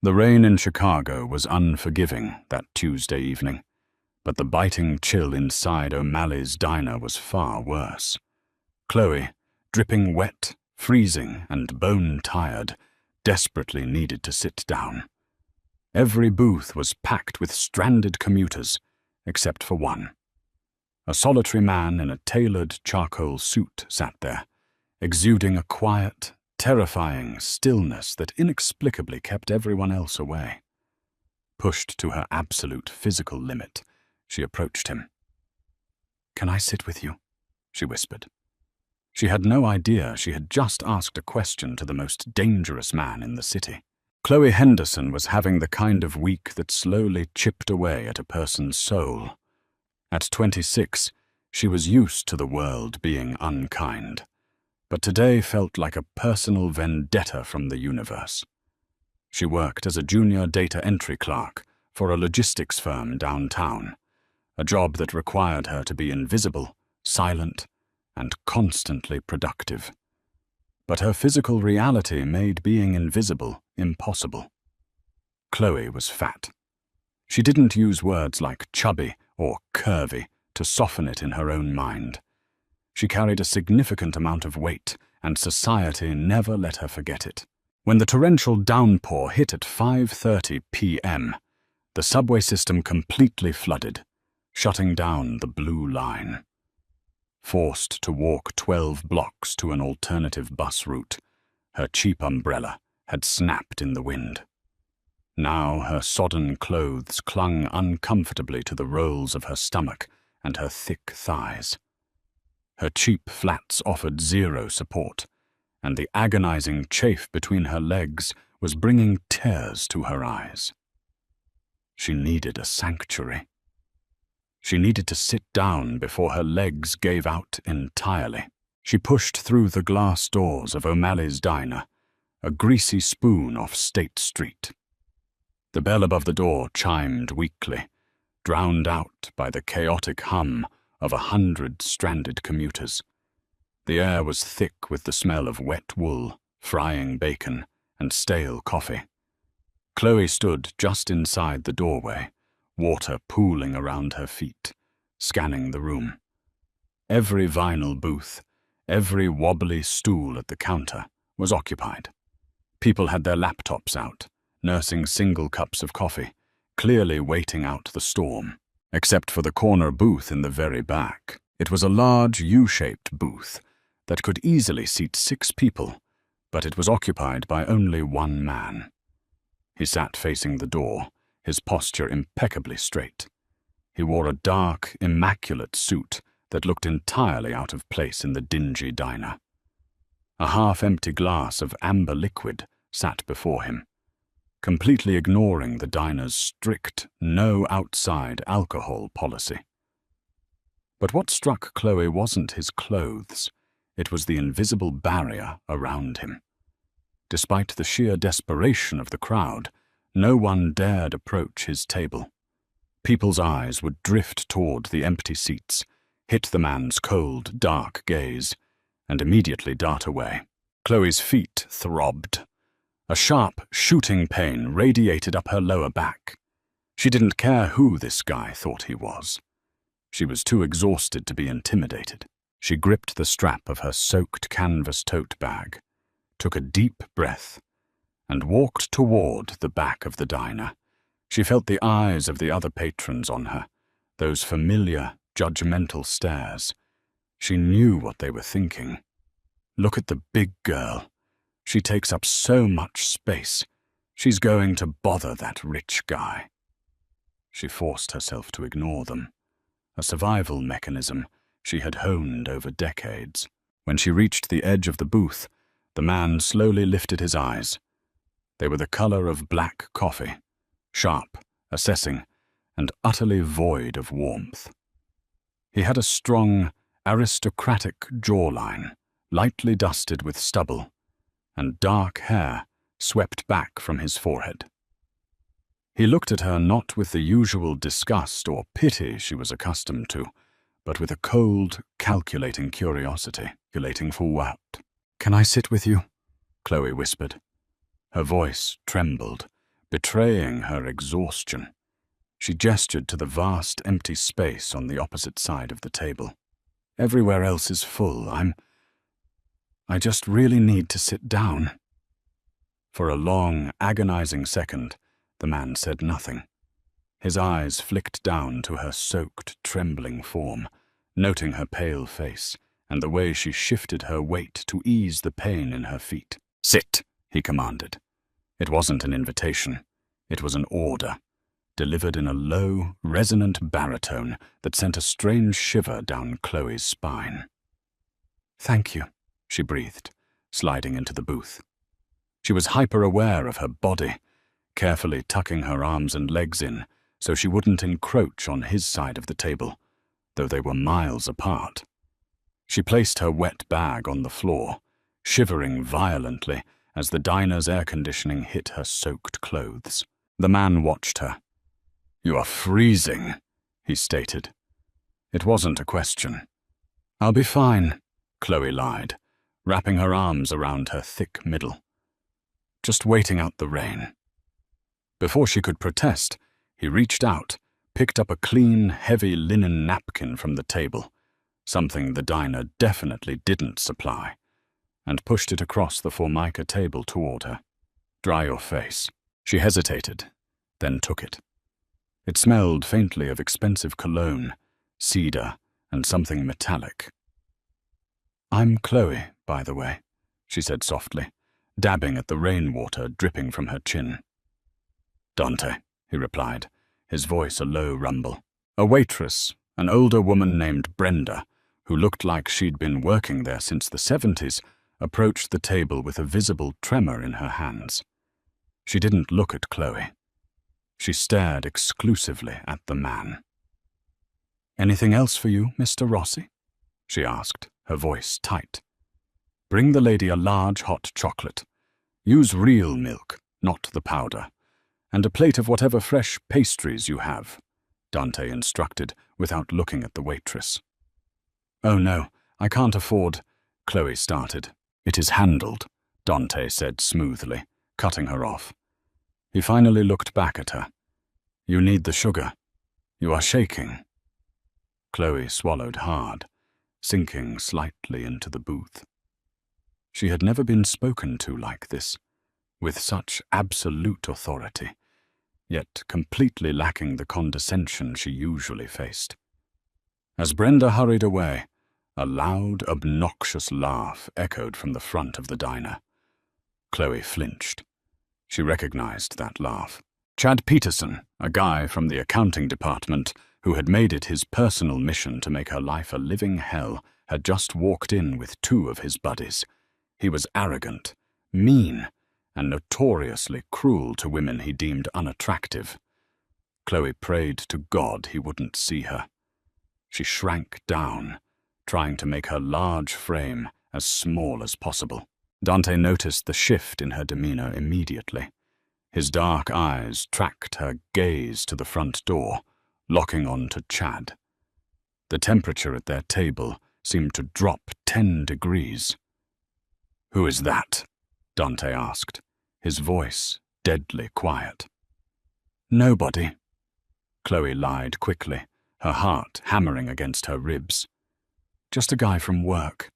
The rain in Chicago was unforgiving that Tuesday evening, but the biting chill inside O'Malley's diner was far worse. Chloe, dripping wet, freezing, and bone-tired, desperately needed to sit down. Every booth was packed with stranded commuters, except for one. A solitary man in a tailored charcoal suit sat there, exuding a quiet, terrifying stillness that inexplicably kept everyone else away. Pushed to her absolute physical limit, she approached him. "Can I sit with you?" she whispered. She had no idea she had just asked a question to the most dangerous man in the city. Chloe Henderson was having the kind of week that slowly chipped away at a person's soul. At 26, she was used to the world being unkind, but today felt like a personal vendetta from the universe. She worked as a junior data entry clerk for a logistics firm downtown, a job that required her to be invisible, silent, and constantly productive. But her physical reality made being invisible impossible. Chloe was fat. She didn't use words like chubby or curvy to soften it in her own mind. She carried a significant amount of weight, and society never let her forget it. When the torrential downpour hit at 5:30 p.m., the subway system completely flooded, shutting down the Blue Line. Forced to walk 12 blocks to an alternative bus route, her cheap umbrella had snapped in the wind. Now her sodden clothes clung uncomfortably to the rolls of her stomach and her thick thighs. Her cheap flats offered zero support, and the agonizing chafe between her legs was bringing tears to her eyes. She needed a sanctuary. She needed to sit down before her legs gave out entirely. She pushed through the glass doors of O'Malley's diner, a greasy spoon off State Street. The bell above the door chimed weakly, drowned out by the chaotic hum of 100 stranded commuters. The air was thick with the smell of wet wool, frying bacon, and stale coffee. Chloe stood just inside the doorway, water pooling around her feet, scanning the room. Every vinyl booth, every wobbly stool at the counter was occupied. People had their laptops out, nursing single cups of coffee, clearly waiting out the storm. Except for the corner booth in the very back. It was a large U-shaped booth that could easily seat 6 people, but it was occupied by only one man. He sat facing the door, his posture impeccably straight. He wore a dark, immaculate suit that looked entirely out of place in the dingy diner. A half-empty glass of amber liquid sat before him, completely ignoring the diner's strict no outside alcohol policy. But what struck Chloe wasn't his clothes, it was the invisible barrier around him. Despite the sheer desperation of the crowd, no one dared approach his table. People's eyes would drift toward the empty seats, hit the man's cold, dark gaze, and immediately dart away. Chloe's feet throbbed. A sharp, shooting pain radiated up her lower back. She didn't care who this guy thought he was. She was too exhausted to be intimidated. She gripped the strap of her soaked canvas tote bag, took a deep breath, and walked toward the back of the diner. She felt the eyes of the other patrons on her, those familiar, judgmental stares. She knew what they were thinking. Look at the big girl. She takes up so much space. She's going to bother that rich guy. She forced herself to ignore them, a survival mechanism she had honed over decades. When she reached the edge of the booth, the man slowly lifted his eyes. They were the color of black coffee, sharp, assessing, and utterly void of warmth. He had a strong, aristocratic jawline, lightly dusted with stubble, and dark hair swept back from his forehead. He looked at her not with the usual disgust or pity she was accustomed to, but with a cold, calculating curiosity. Calculating for what? "Can I sit with you?" Chloe whispered. Her voice trembled, betraying her exhaustion. She gestured to the vast empty space on the opposite side of the table. Everywhere else is full. I just really need to sit down. For a long, agonizing second, the man said nothing. His eyes flicked down to her soaked, trembling form, noting her pale face and the way she shifted her weight to ease the pain in her feet. "Sit," he commanded. It wasn't an invitation. It was an order, delivered in a low, resonant baritone that sent a strange shiver down Chloe's spine. "Thank you," she breathed, sliding into the booth. She was hyper-aware of her body, carefully tucking her arms and legs in so she wouldn't encroach on his side of the table, though they were miles apart. She placed her wet bag on the floor, shivering violently as the diner's air conditioning hit her soaked clothes. The man watched her. "You are freezing," he stated. It wasn't a question. "I'll be fine," Chloe lied, wrapping her arms around her thick middle. "Just waiting out the rain." Before she could protest, he reached out, picked up a clean, heavy linen napkin from the table, something the diner definitely didn't supply, and pushed it across the Formica table toward her. "Dry your face." She hesitated, then took it. It smelled faintly of expensive cologne, cedar, and something metallic. "I'm Chloe, by the way," she said softly, dabbing at the rainwater dripping from her chin. "Dante," he replied, his voice a low rumble. A waitress, an older woman named Brenda, who looked like she'd been working there since the 70s, approached the table with a visible tremor in her hands. She didn't look at Chloe. She stared exclusively at the man. "Anything else for you, Mr. Rossi?" she asked, her voice tight. "Bring the lady a large hot chocolate. Use real milk, not the powder. And a plate of whatever fresh pastries you have," Dante instructed without looking at the waitress. "Oh no, I can't afford," Chloe started. "It is handled," Dante said smoothly, cutting her off. He finally looked back at her. "You need the sugar. You are shaking." Chloe swallowed hard, sinking slightly into the booth. She had never been spoken to like this, with such absolute authority, yet completely lacking the condescension she usually faced. As Brenda hurried away, a loud, obnoxious laugh echoed from the front of the diner. Chloe flinched. She recognized that laugh. Chad Peterson, a guy from the accounting department who had made it his personal mission to make her life a living hell, had just walked in with two of his buddies. He was arrogant, mean, and notoriously cruel to women he deemed unattractive. Chloe prayed to God he wouldn't see her. She shrank down, trying to make her large frame as small as possible. Dante noticed the shift in her demeanor immediately. His dark eyes tracked her gaze to the front door, locking on to Chad. The temperature at their table seemed to drop 10 degrees. "Who is that?" Dante asked, his voice deadly quiet. "Nobody," Chloe lied quickly, her heart hammering against her ribs. "Just a guy from work.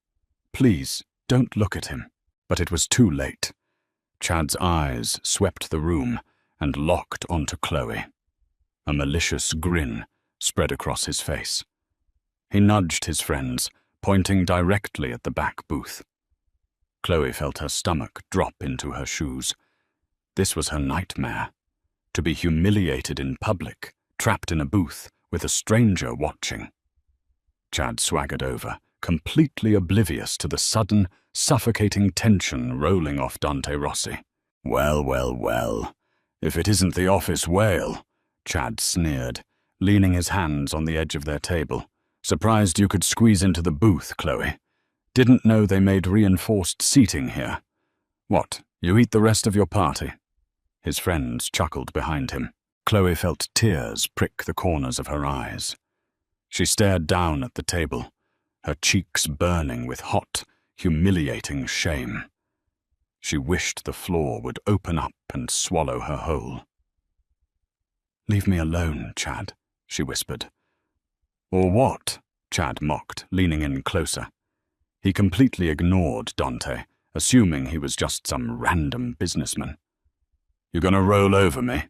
Please, don't look at him." But it was too late. Chad's eyes swept the room and locked onto Chloe. A malicious grin spread across his face. He nudged his friends, pointing directly at the back booth. Chloe felt her stomach drop into her shoes. This was her nightmare. To be humiliated in public, trapped in a booth with a stranger watching. Chad swaggered over, completely oblivious to the sudden, suffocating tension rolling off Dante Rossi. "Well, well, well. If it isn't the office whale," Chad sneered, leaning his hands on the edge of their table. "Surprised you could squeeze into the booth, Chloe. Didn't know they made reinforced seating here. What, you eat the rest of your party?" His friends chuckled behind him. Chloe felt tears prick the corners of her eyes. She stared down at the table, her cheeks burning with hot, humiliating shame. She wished the floor would open up and swallow her whole. "Leave me alone, Chad," she whispered. "Or what?" Chad mocked, leaning in closer. He completely ignored Dante, assuming he was just some random businessman. "You gonna roll over me?"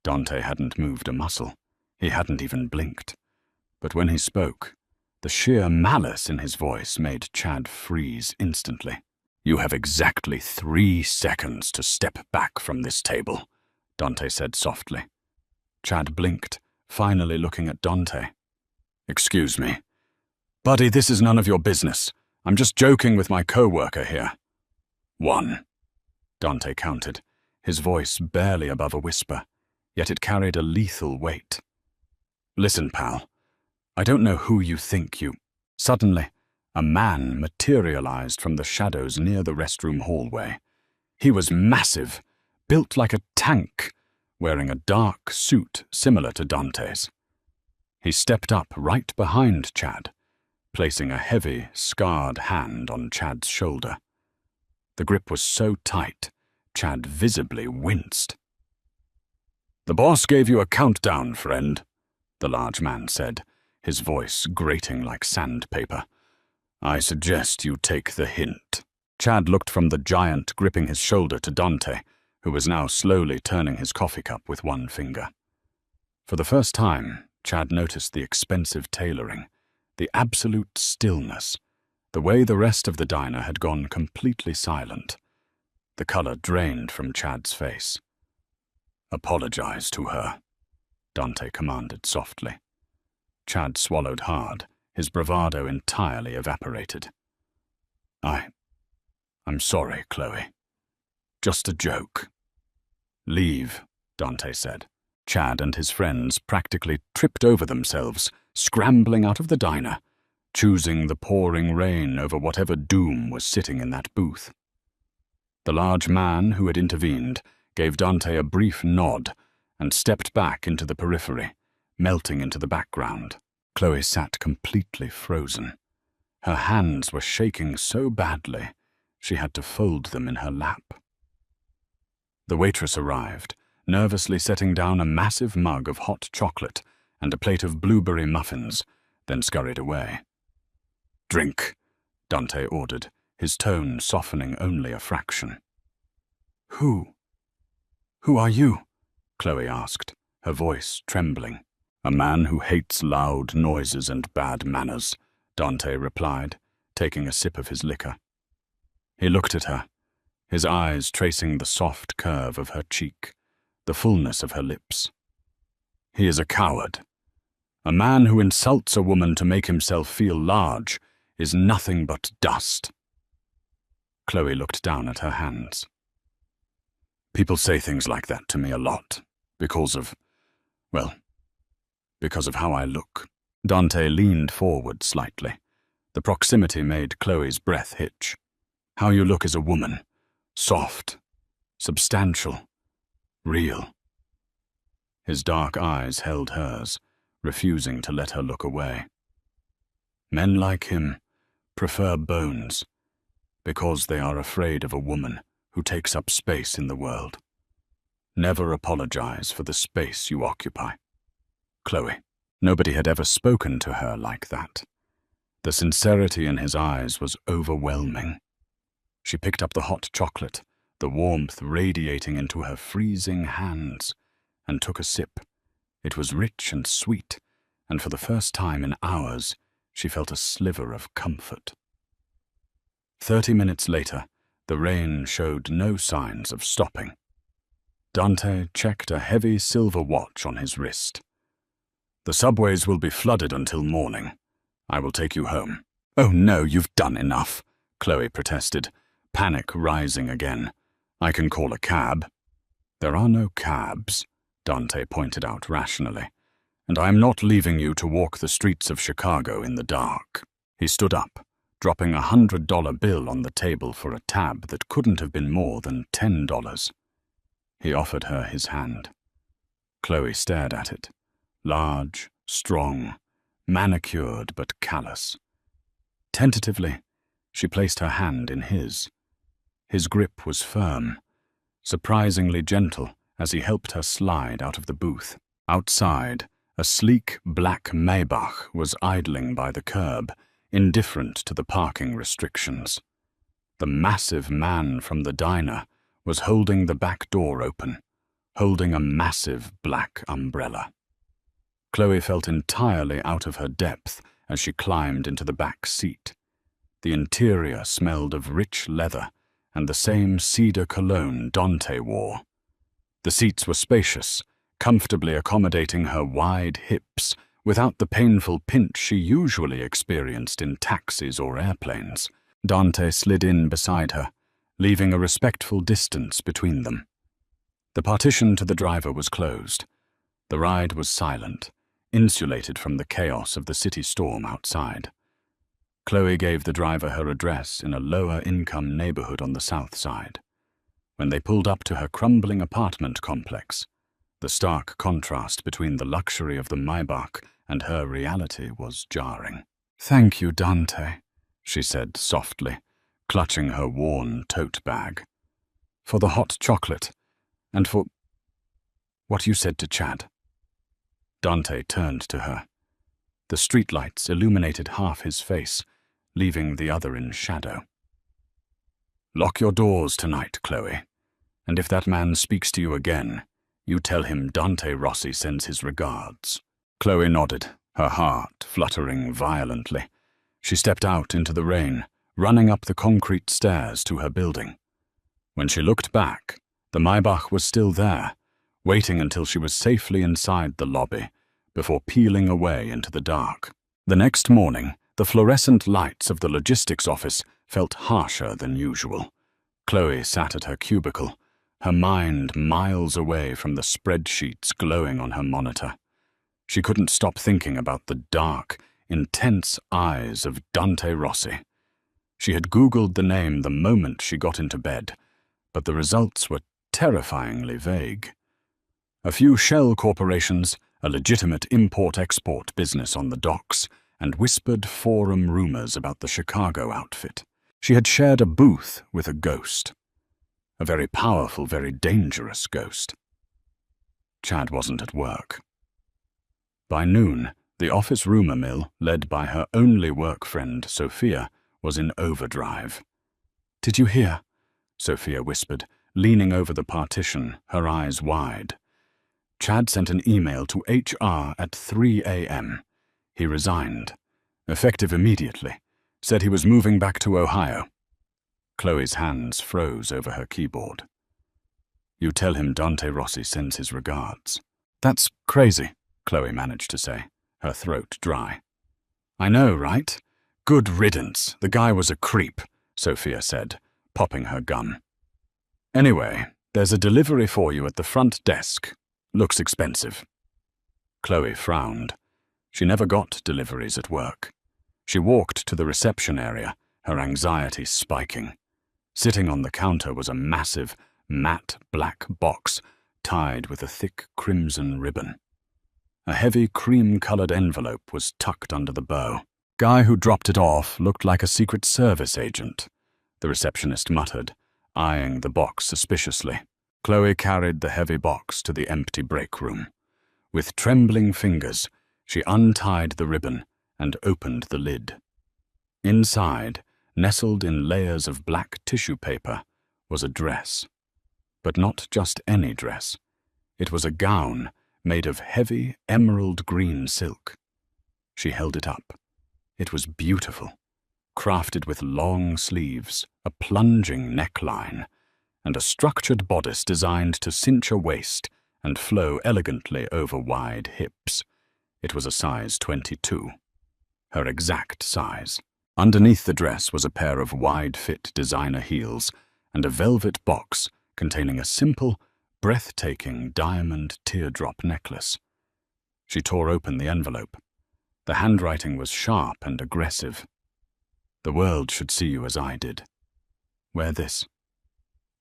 Dante hadn't moved a muscle. He hadn't even blinked. But when he spoke, the sheer malice in his voice made Chad freeze instantly. "You have exactly 3 seconds to step back from this table," Dante said softly. Chad blinked, finally looking at Dante. "Excuse me. Buddy, this is none of your business. I'm just joking with my co-worker here." 1. Dante counted, his voice barely above a whisper, yet it carried a lethal weight. "Listen, pal, I don't know who you think you—" Suddenly, a man materialized from the shadows near the restroom hallway. He was massive, built like a tank, wearing a dark suit similar to Dante's. He stepped up right behind Chad, placing a heavy, scarred hand on Chad's shoulder. The grip was so tight, Chad visibly winced. "The boss gave you a countdown, friend," the large man said, his voice grating like sandpaper. "I suggest you take the hint." Chad looked from the giant gripping his shoulder to Dante, who was now slowly turning his coffee cup with one finger. For the first time, Chad noticed the expensive tailoring, the absolute stillness, the way the rest of the diner had gone completely silent. The color drained from Chad's face. "Apologize to her," Dante commanded softly. Chad swallowed hard, his bravado entirely evaporated. I'm sorry, Chloe. Just a joke." "Leave," Dante said. Chad and his friends practically tripped over themselves, scrambling out of the diner, choosing the pouring rain over whatever doom was sitting in that booth. The large man who had intervened gave Dante a brief nod and stepped back into the periphery, melting into the background. Chloe sat completely frozen. Her hands were shaking so badly, she had to fold them in her lap. The waitress arrived, nervously setting down a massive mug of hot chocolate and a plate of blueberry muffins, then scurried away. "Drink," Dante ordered, his tone softening only a fraction. Who are you?" Chloe asked, her voice trembling. "A man who hates loud noises and bad manners," Dante replied, taking a sip of his liquor. He looked at her, his eyes tracing the soft curve of her cheek, the fullness of her lips. "He is a coward. A man who insults a woman to make himself feel large is nothing but dust." Chloe looked down at her hands. "People say things like that to me a lot, because of how I look." Dante leaned forward slightly. The proximity made Chloe's breath hitch. "How you look as a woman. Soft, substantial, real." His dark eyes held hers, refusing to let her look away. "Men like him prefer bones, because they are afraid of a woman who takes up space in the world. Never apologize for the space you occupy." Chloe. Nobody had ever spoken to her like that. The sincerity in his eyes was overwhelming. She picked up the hot chocolate, the warmth radiating into her freezing hands, and took a sip. It was rich and sweet, and for the first time in hours, she felt a sliver of comfort. 30 minutes later, the rain showed no signs of stopping. Dante checked a heavy silver watch on his wrist. "The subways will be flooded until morning. I will take you home." "Oh no, you've done enough," Chloe protested, panic rising again. "I can call a cab." "There are no cabs," Dante pointed out rationally, "and I am not leaving you to walk the streets of Chicago in the dark." He stood up, dropping a $100 bill on the table for a tab that couldn't have been more than $10. He offered her his hand. Chloe stared at it. Large, strong, manicured but callous. Tentatively, she placed her hand in his. His grip was firm, surprisingly gentle as he helped her slide out of the booth. Outside, a sleek black Maybach was idling by the curb, indifferent to the parking restrictions. The massive man from the diner was holding the back door open, holding a massive black umbrella. Chloe felt entirely out of her depth as she climbed into the back seat. The interior smelled of rich leather and the same cedar cologne Dante wore. The seats were spacious, comfortably accommodating her wide hips without the painful pinch she usually experienced in taxis or airplanes. Dante slid in beside her, leaving a respectful distance between them. The partition to the driver was closed. The ride was silent, insulated from the chaos of the city storm outside. Chloe gave the driver her address in a lower-income neighborhood on the south side. When they pulled up to her crumbling apartment complex, the stark contrast between the luxury of the Maybach and her reality was jarring. "Thank you, Dante," she said softly, clutching her worn tote bag. "For the hot chocolate, and for what you said to Chad." Dante turned to her. The streetlights illuminated half his face, leaving the other in shadow. "Lock your doors tonight, Chloe, and if that man speaks to you again, you tell him Dante Rossi sends his regards." Chloe nodded, her heart fluttering violently. She stepped out into the rain, running up the concrete stairs to her building. When she looked back, the Maybach was still there, waiting until she was safely inside the lobby, before peeling away into the dark. The next morning, the fluorescent lights of the logistics office felt harsher than usual. Chloe sat at her cubicle, her mind miles away from the spreadsheets glowing on her monitor. She couldn't stop thinking about the dark, intense eyes of Dante Rossi. She had Googled the name the moment she got into bed, but the results were terrifyingly vague. A few shell corporations, a legitimate import-export business on the docks, and whispered forum rumors about the Chicago outfit. She had shared a booth with a ghost. A very powerful, very dangerous ghost. Chad wasn't at work. By noon, the office rumor mill, led by her only work friend, Sophia, was in overdrive. "Did you hear?" Sophia whispered, leaning over the partition, her eyes wide. Chad sent an email to HR at 3 a.m. He resigned, effective immediately, said he was moving back to Ohio. Chloe's hands froze over her keyboard. "You tell him Dante Rossi sends his regards." "That's crazy," Chloe managed to say, her throat dry. "I know, right? Good riddance. The guy was a creep," Sophia said, popping her gum. "Anyway, there's a delivery for you at the front desk. Looks expensive." Chloe frowned. She never got deliveries at work. She walked to the reception area, her anxiety spiking. Sitting on the counter was a massive, matte black box tied with a thick crimson ribbon. A heavy cream-colored envelope was tucked under the bow. "Guy who dropped it off looked like a Secret Service agent," the receptionist muttered, eyeing the box suspiciously. Chloe carried the heavy box to the empty break room. With trembling fingers, she untied the ribbon and opened the lid. Inside, nestled in layers of black tissue paper, was a dress. But not just any dress. It was a gown made of heavy emerald green silk. She held it up. It was beautiful, crafted with long sleeves, a plunging neckline, and a structured bodice designed to cinch a waist and flow elegantly over wide hips. It was a size 22, her exact size. Underneath the dress was a pair of wide-fit designer heels and a velvet box containing a simple, breathtaking diamond teardrop necklace. She tore open the envelope. The handwriting was sharp and aggressive. "The world should see you as I did. Wear this.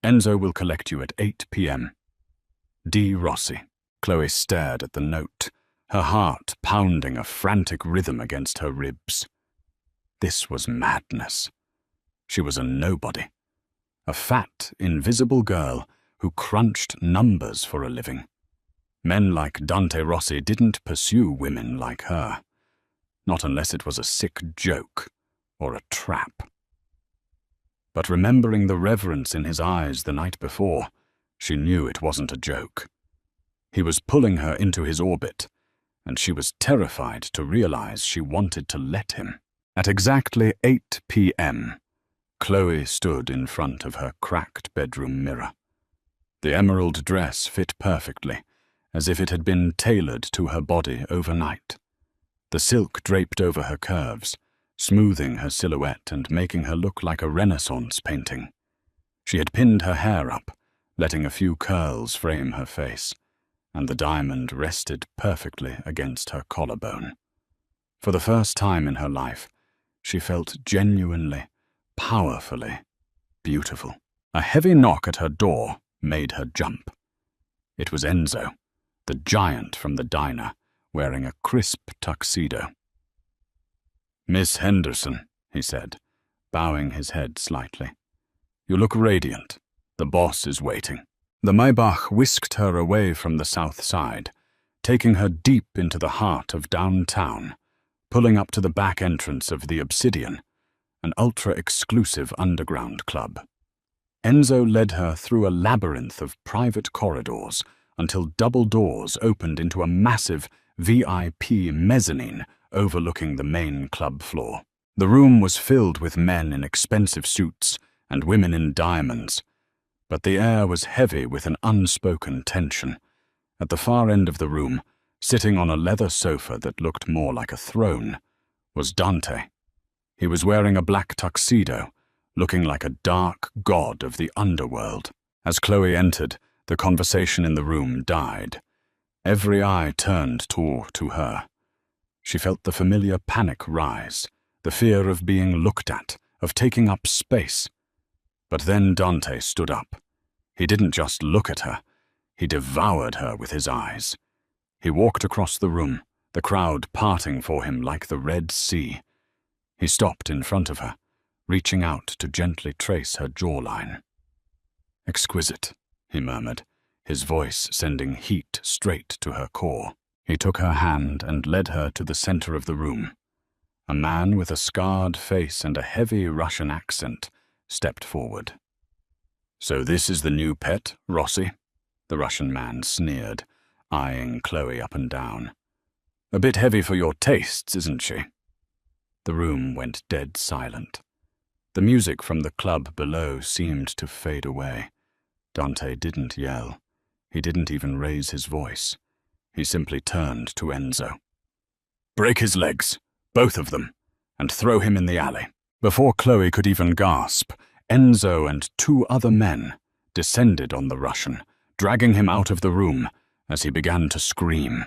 Enzo will collect you at 8 p.m. D. Rossi." Chloe stared at the note, her heart pounding a frantic rhythm against her ribs. This was madness. She was a nobody. A fat, invisible girl who crunched numbers for a living. Men like Dante Rossi didn't pursue women like her. Not unless it was a sick joke or a trap. But remembering the reverence in his eyes the night before, she knew it wasn't a joke. He was pulling her into his orbit, and she was terrified to realize she wanted to let him. At exactly 8 p.m., Chloe stood in front of her cracked bedroom mirror. The emerald dress fit perfectly, as if it had been tailored to her body overnight. The silk draped over her curves, smoothing her silhouette and making her look like a Renaissance painting. She had pinned her hair up, letting a few curls frame her face, and the diamond rested perfectly against her collarbone. For the first time in her life, she felt genuinely, powerfully beautiful. A heavy knock at her door made her jump. It was Enzo, the giant from the diner, wearing a crisp tuxedo. "Miss Henderson," he said, bowing his head slightly. "You look radiant. The boss is waiting." The Maybach whisked her away from the south side, taking her deep into the heart of downtown, pulling up to the back entrance of the Obsidian, an ultra-exclusive underground club. Enzo led her through a labyrinth of private corridors until double doors opened into a massive VIP mezzanine overlooking the main club floor. The room was filled with men in expensive suits and women in diamonds, but the air was heavy with an unspoken tension. At the far end of the room, sitting on a leather sofa that looked more like a throne, was Dante. He was wearing a black tuxedo, looking like a dark god of the underworld. As Chloe entered, the conversation in the room died. Every eye turned to her. She felt the familiar panic rise, the fear of being looked at, of taking up space. But then Dante stood up. He didn't just look at her, he devoured her with his eyes. He walked across the room, the crowd parting for him like the Red Sea. He stopped in front of her, reaching out to gently trace her jawline. "Exquisite," he murmured, his voice sending heat straight to her core. He took her hand and led her to the center of the room. A man with a scarred face and a heavy Russian accent stepped forward. "So this is the new pet, Rossi?" The Russian man sneered, eyeing Chloe up and down. "A bit heavy for your tastes, isn't she?" The room went dead silent. The music from the club below seemed to fade away. Dante didn't yell. He didn't even raise his voice. He simply turned to Enzo. "Break his legs, both of them, and throw him in the alley." Before Chloe could even gasp, Enzo and two other men descended on the Russian, dragging him out of the room as he began to scream.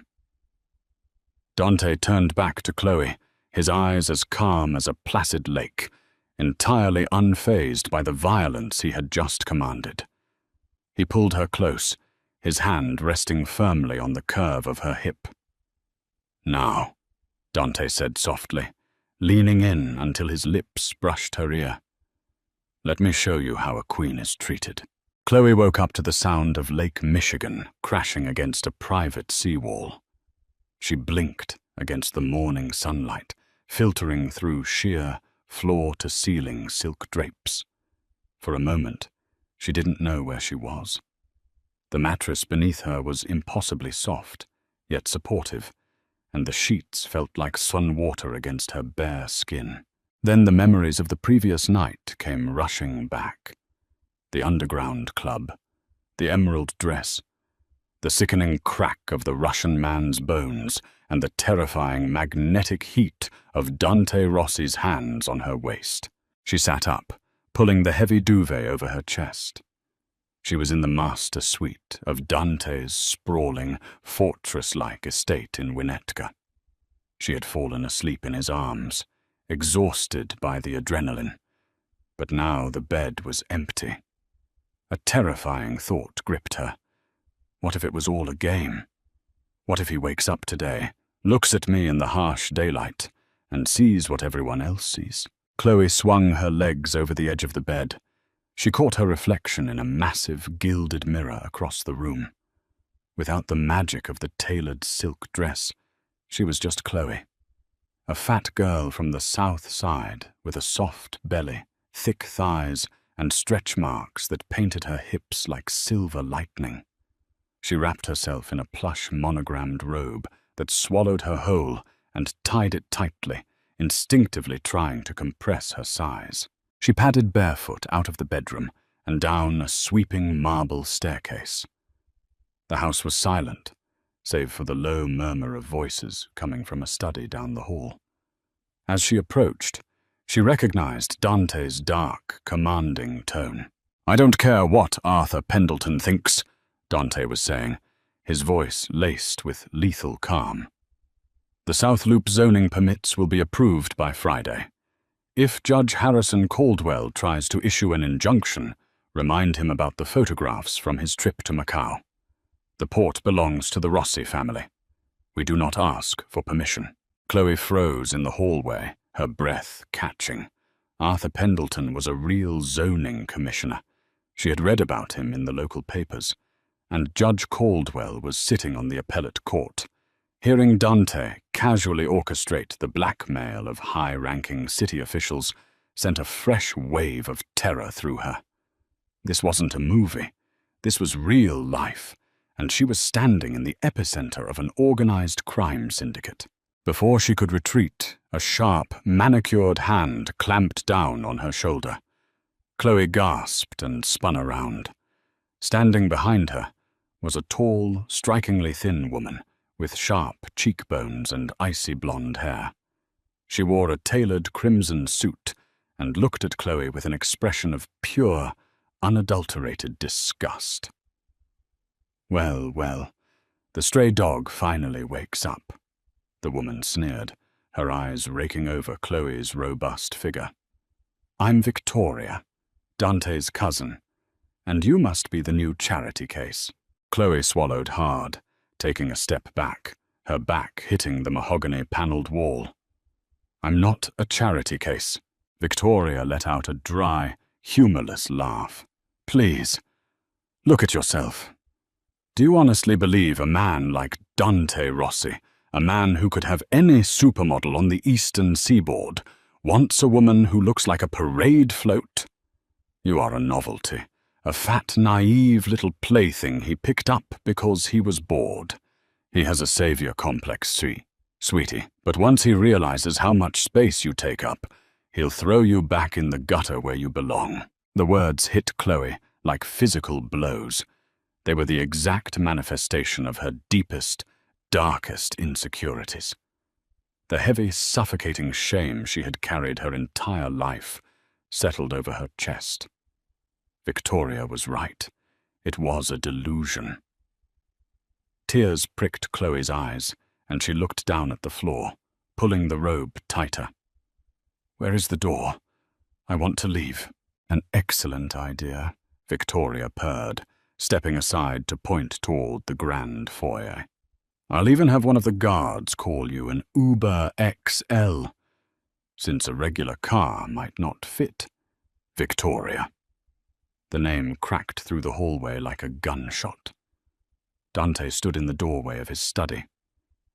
Dante turned back to Chloe, his eyes as calm as a placid lake, entirely unfazed by the violence he had just commanded. He pulled her close, his hand resting firmly on the curve of her hip. "Now," Dante said softly, leaning in until his lips brushed her ear. "Let me show you how a queen is treated." Chloe woke up to the sound of Lake Michigan crashing against a private seawall. She blinked against the morning sunlight, filtering through sheer, floor-to-ceiling silk drapes. For a moment, she didn't know where she was. The mattress beneath her was impossibly soft, yet supportive, and the sheets felt like sun water against her bare skin. Then the memories of the previous night came rushing back. The underground club, the emerald dress, the sickening crack of the Russian man's bones, and the terrifying magnetic heat of Dante Rossi's hands on her waist. She sat up, pulling the heavy duvet over her chest. She was in the master suite of Dante's sprawling, fortress-like estate in Winnetka. She had fallen asleep in his arms, exhausted by the adrenaline. But now the bed was empty. A terrifying thought gripped her. What if it was all a game? What if he wakes up today, looks at me in the harsh daylight, and sees what everyone else sees? Chloe swung her legs over the edge of the bed. She caught her reflection in a massive, gilded mirror across the room. Without the magic of the tailored silk dress, she was just Chloe. A fat girl from the South Side with a soft belly, thick thighs, and stretch marks that painted her hips like silver lightning. She wrapped herself in a plush monogrammed robe that swallowed her whole and tied it tightly, instinctively trying to compress her size. She padded barefoot out of the bedroom and down a sweeping marble staircase. The house was silent, save for the low murmur of voices coming from a study down the hall. As she approached, she recognized Dante's dark, commanding tone. "I don't care what Arthur Pendleton thinks," Dante was saying, his voice laced with lethal calm. "The South Loop zoning permits will be approved by Friday. If Judge Harrison Caldwell tries to issue an injunction, remind him about the photographs from his trip to Macau. The port belongs to the Rossi family. We do not ask for permission." Chloe froze in the hallway, her breath catching. Arthur Pendleton was a real zoning commissioner. She had read about him in the local papers, and Judge Caldwell was sitting on the appellate court. Hearing Dante casually orchestrate the blackmail of high-ranking city officials sent a fresh wave of terror through her. This wasn't a movie. This was real life, and she was standing in the epicenter of an organized crime syndicate. Before she could retreat, a sharp, manicured hand clamped down on her shoulder. Chloe gasped and spun around. Standing behind her was a tall, strikingly thin woman with sharp cheekbones and icy blonde hair. She wore a tailored crimson suit and looked at Chloe with an expression of pure, unadulterated disgust. "Well, well, the stray dog finally wakes up," the woman sneered, her eyes raking over Chloe's robust figure. "I'm Victoria, Dante's cousin, and you must be the new charity case." Chloe swallowed hard, taking a step back, her back hitting the mahogany-paneled wall. "I'm not a charity case." Victoria let out a dry, humorless laugh. "Please, look at yourself. Do you honestly believe a man like Dante Rossi, a man who could have any supermodel on the eastern seaboard, wants a woman who looks like a parade float? You are a novelty, a fat, naive little plaything he picked up because he was bored. He has a savior complex, sweetie, but once he realizes how much space you take up, he'll throw you back in the gutter where you belong." The words hit Chloe like physical blows. They were the exact manifestation of her deepest, darkest insecurities. The heavy, suffocating shame she had carried her entire life settled over her chest. Victoria was right. It was a delusion. Tears pricked Chloe's eyes, and she looked down at the floor, pulling the robe tighter. "Where is the door? I want to leave." "An excellent idea," Victoria purred, stepping aside to point toward the grand foyer. "I'll even have one of the guards call you an Uber XL, since a regular car might not fit. Victoria." The name cracked through the hallway like a gunshot. Dante stood in the doorway of his study.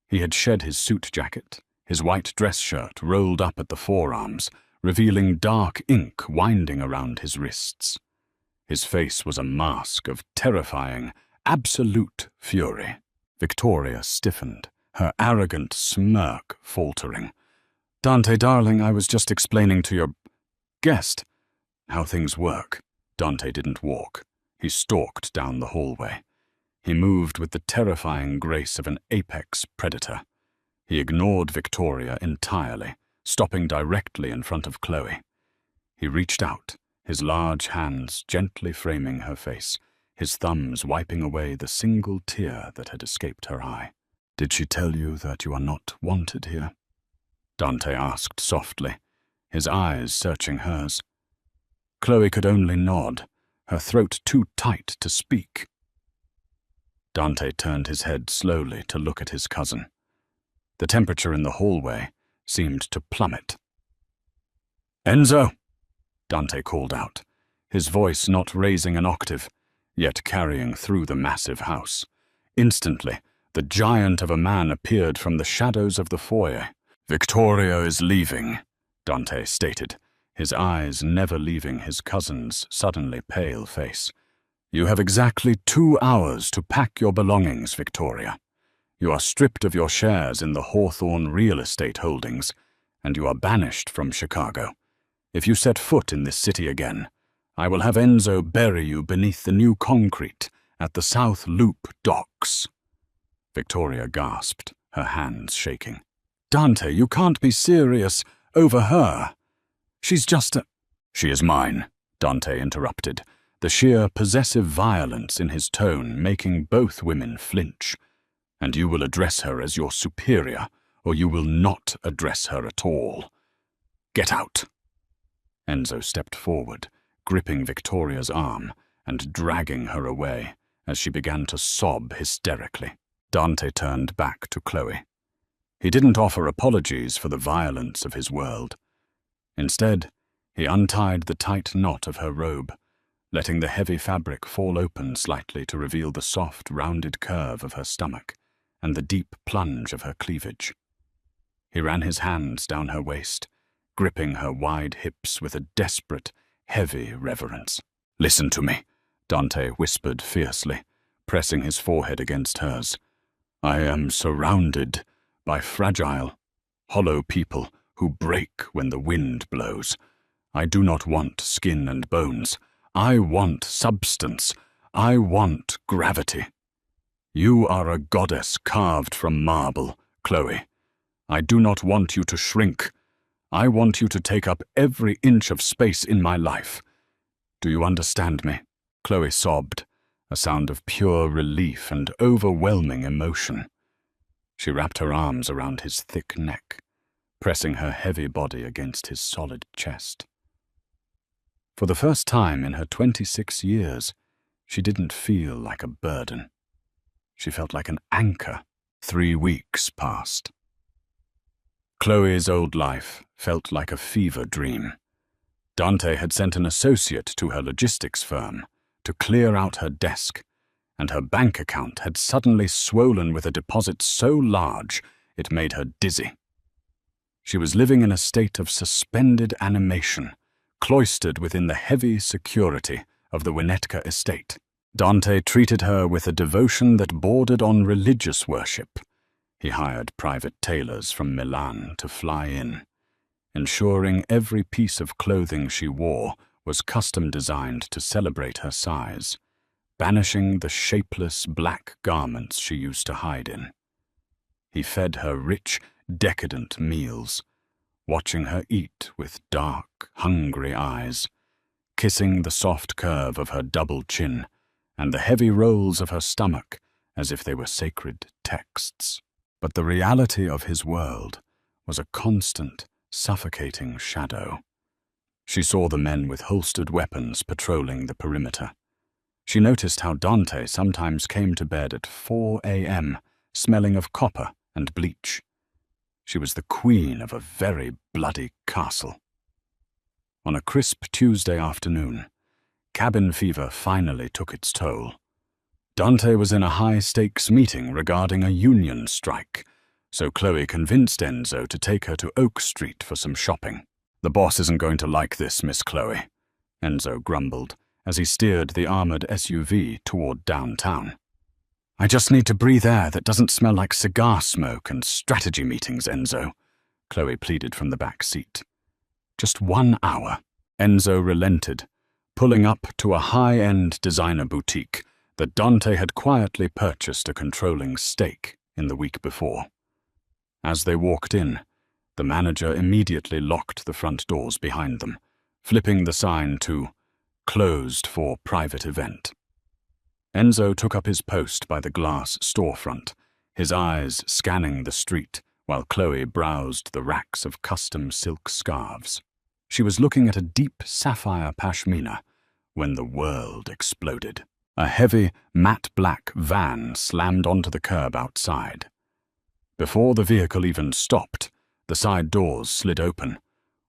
He had shed his suit jacket, his white dress shirt rolled up at the forearms, revealing dark ink winding around his wrists. His face was a mask of terrifying, absolute fury. Victoria stiffened, her arrogant smirk faltering. "Dante, darling, I was just explaining to your guest how things work." Dante didn't walk. He stalked down the hallway. He moved with the terrifying grace of an apex predator. He ignored Victoria entirely, stopping directly in front of Chloe. He reached out, his large hands gently framing her face, his thumbs wiping away the single tear that had escaped her eye. "Did she tell you that you are not wanted here?" Dante asked softly, his eyes searching hers. Chloe could only nod, her throat too tight to speak. Dante turned his head slowly to look at his cousin. The temperature in the hallway seemed to plummet. "Enzo!" Dante called out, his voice not raising an octave, yet carrying through the massive house. Instantly, the giant of a man appeared from the shadows of the foyer. "Victoria is leaving," Dante stated, his eyes never leaving his cousin's suddenly pale face. "You have exactly 2 hours to pack your belongings, Victoria. You are stripped of your shares in the Hawthorne real estate holdings, and you are banished from Chicago. If you set foot in this city again, I will have Enzo bury you beneath the new concrete at the South Loop docks." Victoria gasped, her hands shaking. "Dante, you can't be serious over her. She's just a—" "She is mine," Dante interrupted, the sheer possessive violence in his tone making both women flinch. "And you will address her as your superior, or you will not address her at all. Get out." Enzo stepped forward, gripping Victoria's arm and dragging her away as she began to sob hysterically. Dante turned back to Chloe. He didn't offer apologies for the violence of his world. Instead, he untied the tight knot of her robe, letting the heavy fabric fall open slightly to reveal the soft, rounded curve of her stomach and the deep plunge of her cleavage. He ran his hands down her waist, gripping her wide hips with a desperate, heavy reverence. "Listen to me," Dante whispered fiercely, pressing his forehead against hers. "I am surrounded by fragile, hollow people who break when the wind blows. I do not want skin and bones. I want substance. I want gravity. You are a goddess carved from marble, Chloe. I do not want you to shrink. I want you to take up every inch of space in my life. Do you understand me?" Chloe sobbed, a sound of pure relief and overwhelming emotion. She wrapped her arms around his thick neck, pressing her heavy body against his solid chest. For the first time in her 26 years, she didn't feel like a burden. She felt like an anchor. 3 weeks passed. Chloe's old life felt like a fever dream. Dante had sent an associate to her logistics firm to clear out her desk, and her bank account had suddenly swollen with a deposit so large it made her dizzy. She was living in a state of suspended animation, cloistered within the heavy security of the Winnetka estate. Dante treated her with a devotion that bordered on religious worship. He hired private tailors from Milan to fly in, ensuring every piece of clothing she wore was custom designed to celebrate her size, banishing the shapeless black garments she used to hide in. He fed her rich, decadent meals, watching her eat with dark, hungry eyes, kissing the soft curve of her double chin and the heavy rolls of her stomach as if they were sacred texts. But the reality of his world was a constant, suffocating shadow. She saw the men with holstered weapons patrolling the perimeter. She noticed how Dante sometimes came to bed at 4 a.m., smelling of copper and bleach. She was the queen of a very bloody castle. On a crisp Tuesday afternoon, cabin fever finally took its toll. Dante was in a high-stakes meeting regarding a union strike, so Chloe convinced Enzo to take her to Oak Street for some shopping. "The boss isn't going to like this, Miss Chloe," Enzo grumbled as he steered the armored SUV toward downtown. "I just need to breathe air that doesn't smell like cigar smoke and strategy meetings, Enzo," Chloe pleaded from the back seat. "Just 1 hour." Enzo relented, pulling up to a high-end designer boutique that Dante had quietly purchased a controlling stake in the week before. As they walked in, the manager immediately locked the front doors behind them, flipping the sign to "Closed for private event." Enzo took up his post by the glass storefront, his eyes scanning the street while Chloe browsed the racks of custom silk scarves. She was looking at a deep sapphire pashmina when the world exploded. A heavy, matte black van slammed onto the curb outside. Before the vehicle even stopped, the side doors slid open.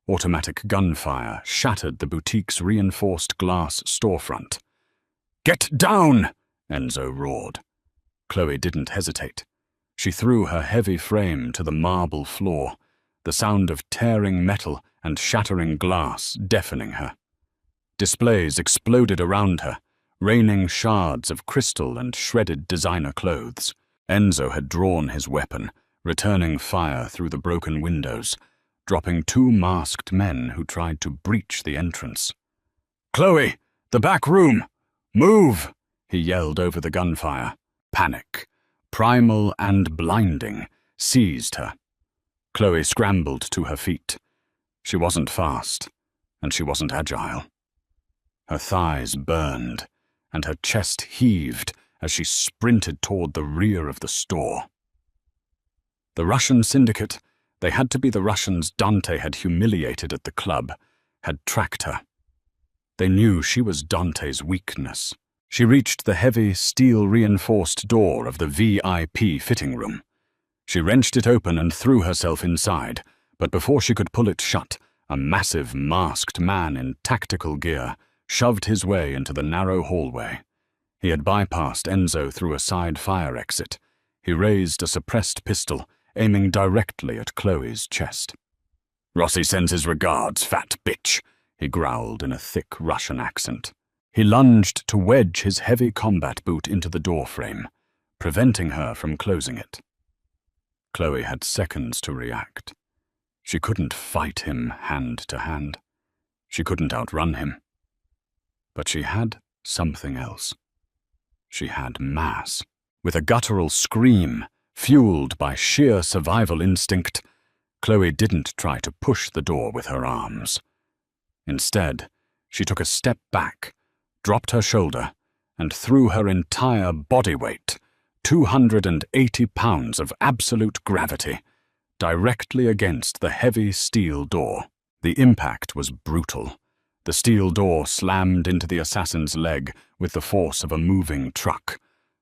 Automatic gunfire shattered the boutique's reinforced glass storefront. "Get down!" Enzo roared. Chloe didn't hesitate. She threw her heavy frame to the marble floor, the sound of tearing metal and shattering glass deafening her. Displays exploded around her, raining shards of crystal and shredded designer clothes. Enzo had drawn his weapon, returning fire through the broken windows, dropping 2 masked men who tried to breach the entrance. "Chloe, the back room! Move!" he yelled over the gunfire. Panic, primal and blinding, seized her. Chloe scrambled to her feet. She wasn't fast, and she wasn't agile. Her thighs burned, and her chest heaved as she sprinted toward the rear of the store. The Russian syndicate, they had to be the Russians Dante had humiliated at the club, had tracked her. They knew she was Dante's weakness. She reached the heavy, steel-reinforced door of the VIP fitting room. She wrenched it open and threw herself inside, but before she could pull it shut, a massive, masked man in tactical gear shoved his way into the narrow hallway. He had bypassed Enzo through a side fire exit. He raised a suppressed pistol, aiming directly at Chloe's chest. "Rossi sends his regards, fat bitch," he growled in a thick Russian accent. He lunged to wedge his heavy combat boot into the doorframe, preventing her from closing it. Chloe had seconds to react. She couldn't fight him hand to hand. She couldn't outrun him. But she had something else. She had mass. With a guttural scream, fueled by sheer survival instinct, Chloe didn't try to push the door with her arms. Instead, she took a step back, dropped her shoulder, and threw her entire body weight, 280 pounds of absolute gravity, directly against the heavy steel door. The impact was brutal. The steel door slammed into the assassin's leg with the force of a moving truck.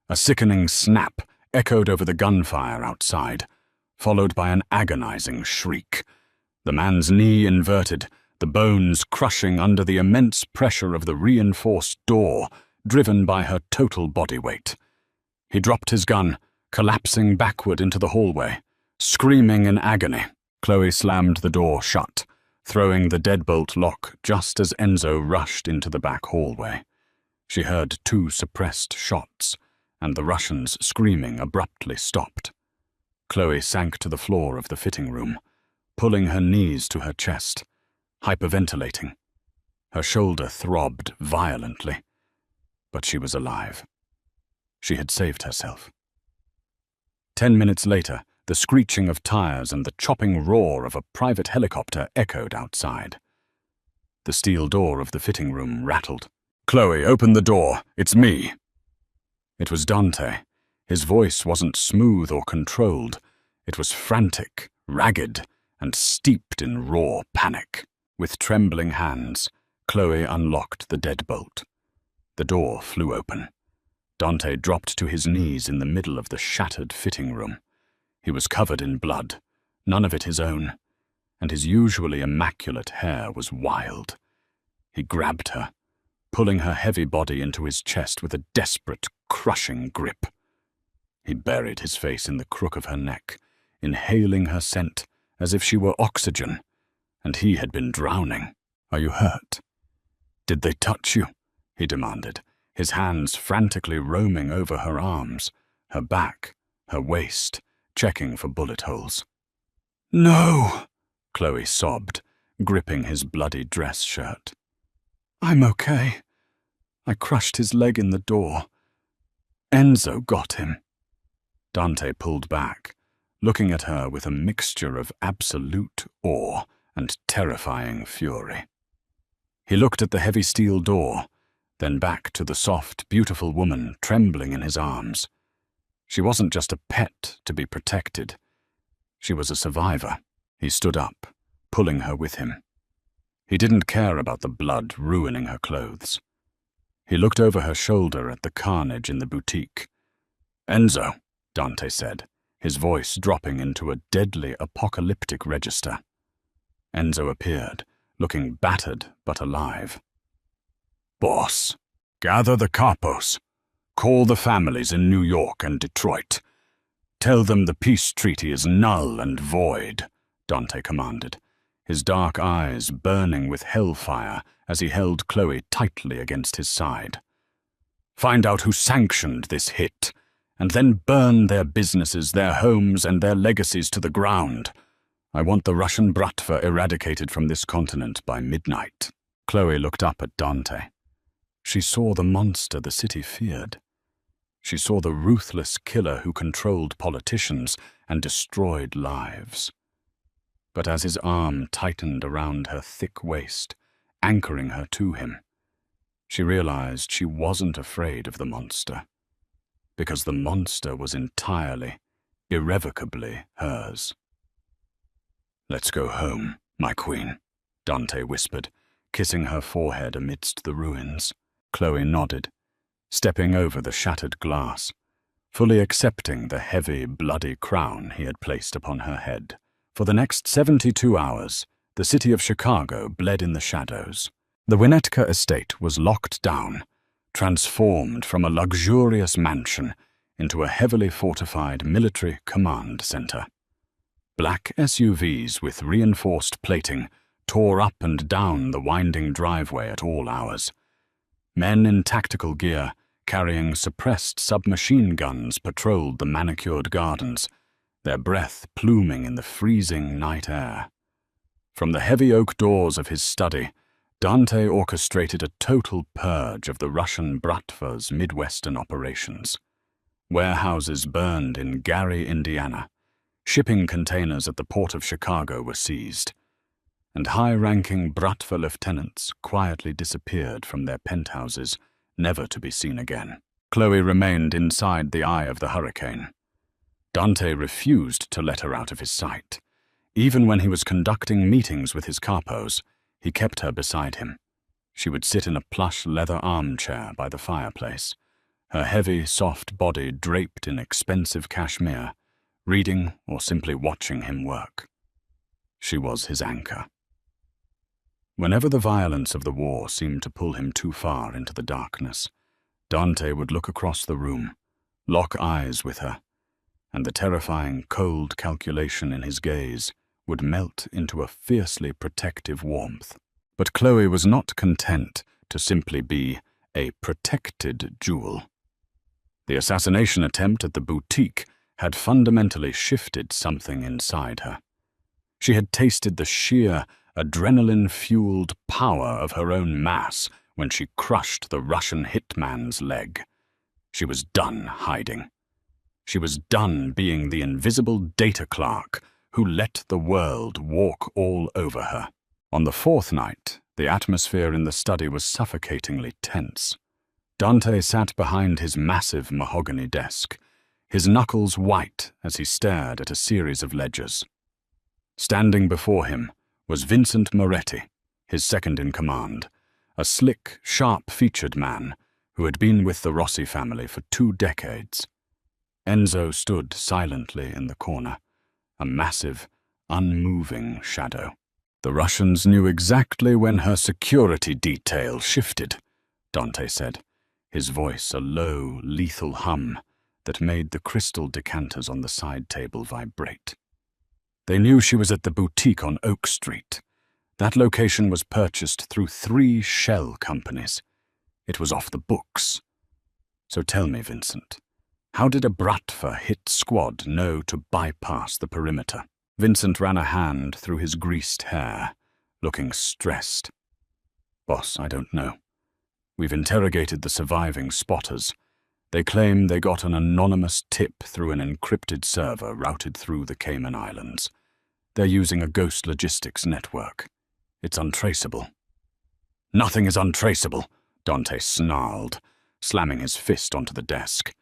A sickening snap echoed over the gunfire outside, followed by an agonizing shriek. The man's knee inverted, the bones crushing under the immense pressure of the reinforced door, driven by her total body weight. He dropped his gun, collapsing backward into the hallway, screaming in agony. Chloe slammed the door shut, throwing the deadbolt lock just as Enzo rushed into the back hallway. She heard 2 suppressed shots, and the Russian's screaming abruptly stopped. Chloe sank to the floor of the fitting room, pulling her knees to her chest, hyperventilating. Her shoulder throbbed violently, but she was alive. She had saved herself. 10 minutes later, the screeching of tires and the chopping roar of a private helicopter echoed outside. The steel door of the fitting room rattled. "Chloe, open the door. It's me." It was Dante. His voice wasn't smooth or controlled. It was frantic, ragged, and steeped in raw panic. With trembling hands, Chloe unlocked the deadbolt. The door flew open. Dante dropped to his knees in the middle of the shattered fitting room. He was covered in blood, none of it his own, and his usually immaculate hair was wild. He grabbed her, pulling her heavy body into his chest with a desperate, crushing grip. He buried his face in the crook of her neck, inhaling her scent as if she were oxygen, and he had been drowning. "Are you hurt? Did they touch you?" he demanded, his hands frantically roaming over her arms, her back, her waist, checking for bullet holes. "No," Chloe sobbed, gripping his bloody dress shirt. "I'm okay. I crushed his leg in the door. Enzo got him." Dante pulled back, looking at her with a mixture of absolute awe and terrifying fury. He looked at the heavy steel door, then back to the soft, beautiful woman trembling in his arms. She wasn't just a pet to be protected. She was a survivor. He stood up, pulling her with him. He didn't care about the blood ruining her clothes. He looked over her shoulder at the carnage in the boutique. "Enzo," Dante said, his voice dropping into a deadly apocalyptic register. Enzo appeared, looking battered but alive. "Boss, gather the capos. Call the families in New York and Detroit. Tell them the peace treaty is null and void, Dante commanded, his dark eyes burning with hellfire as he held Chloe tightly against his side. Find out who sanctioned this hit, and then burn their businesses, their homes, and their legacies to the ground. I want the Russian Bratva eradicated from this continent by midnight. Chloe looked up at Dante. She saw the monster the city feared. She saw the ruthless killer who controlled politicians and destroyed lives. But as his arm tightened around her thick waist, anchoring her to him, she realized she wasn't afraid of the monster, because the monster was entirely, irrevocably hers. "Let's go home, my queen," Dante whispered, kissing her forehead amidst the ruins. Chloe nodded, stepping over the shattered glass, fully accepting the heavy, bloody crown he had placed upon her head. For the next 72 hours, the city of Chicago bled in the shadows. The Winnetka estate was locked down, transformed from a luxurious mansion into a heavily fortified military command center. Black SUVs with reinforced plating tore up and down the winding driveway at all hours. Men in tactical gear, carrying suppressed submachine guns, patrolled the manicured gardens, their breath pluming in the freezing night air. From the heavy oak doors of his study, Dante orchestrated a total purge of the Russian Bratva's Midwestern operations. Warehouses burned in Gary, Indiana. Shipping containers at the port of Chicago were seized, and high-ranking Bratva lieutenants quietly disappeared from their penthouses, never to be seen again. Chloe remained inside the eye of the hurricane. Dante refused to let her out of his sight. Even when he was conducting meetings with his capos, he kept her beside him. She would sit in a plush leather armchair by the fireplace, her heavy, soft body draped in expensive cashmere, reading or simply watching him work. She was his anchor. Whenever the violence of the war seemed to pull him too far into the darkness, Dante would look across the room, lock eyes with her, and the terrifying, cold calculation in his gaze would melt into a fiercely protective warmth. But Chloe was not content to simply be a protected jewel. The assassination attempt at the boutique had fundamentally shifted something inside her. She had tasted the sheer, adrenaline-fueled power of her own mass when she crushed the Russian hitman's leg. She was done hiding. She was done being the invisible data clerk who let the world walk all over her. On the fourth night, the atmosphere in the study was suffocatingly tense. Dante sat behind his massive mahogany desk, his knuckles white as he stared at a series of ledgers. Standing before him was Vincent Moretti, his second-in-command, a slick, sharp-featured man who had been with the Rossi family for 2 decades. Enzo stood silently in the corner, a massive, unmoving shadow. "The Russians knew exactly when her security detail shifted," Dante said, his voice a low, lethal hum that made the crystal decanters on the side table vibrate. "They knew she was at the boutique on Oak Street. That location was purchased through 3 shell companies. It was off the books. So tell me, Vincent, how did a Bratva hit squad know to bypass the perimeter?" Vincent ran a hand through his greased hair, looking stressed. "Boss, I don't know. We've interrogated the surviving spotters. They claim they got an anonymous tip through an encrypted server routed through the Cayman Islands. They're using a ghost logistics network. It's untraceable." "Nothing is untraceable," Dante snarled, slamming his fist onto the desk.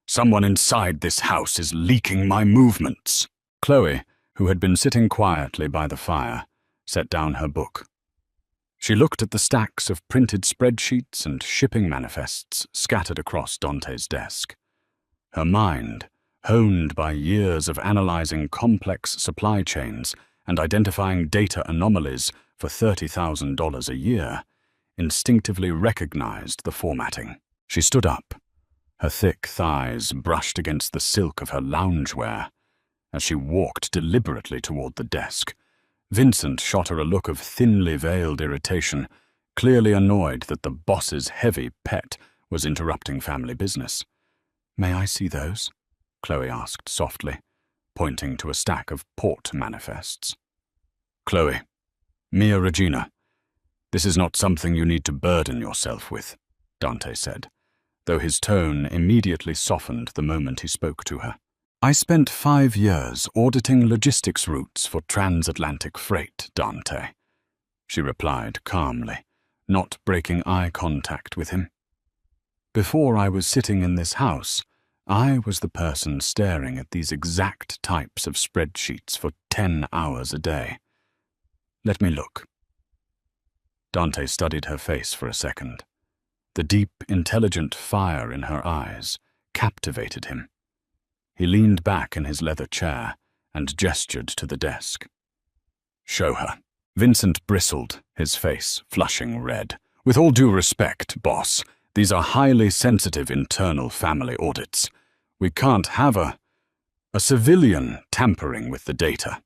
"Someone inside this house is leaking my movements." Chloe, who had been sitting quietly by the fire, set down her book. She looked at the stacks of printed spreadsheets and shipping manifests scattered across Dante's desk. Her mind, honed by years of analyzing complex supply chains and identifying data anomalies for $30,000 a year, instinctively recognized the formatting. She stood up, Her thick thighs brushed against the silk of her loungewear. As she walked deliberately toward the desk, Vincent shot her a look of thinly veiled irritation, clearly annoyed that the boss's heavy pet was interrupting family business. "May I see those?" Chloe asked softly, pointing to a stack of port manifests. "Chloe, Mia Regina, this is not something you need to burden yourself with," Dante said, though his tone immediately softened the moment he spoke to her. "I spent 5 years auditing logistics routes for transatlantic freight, Dante," she replied calmly, not breaking eye contact with him. "Before I was sitting in this house, I was the person staring at these exact types of spreadsheets for 10 hours a day. Let me look." Dante studied her face for a second. The deep, intelligent fire in her eyes captivated him. He leaned back in his leather chair and gestured to the desk. "Show her." Vincent bristled, his face flushing red. "With all due respect, boss, these are highly sensitive internal family audits. We can't have a civilian tampering with the data."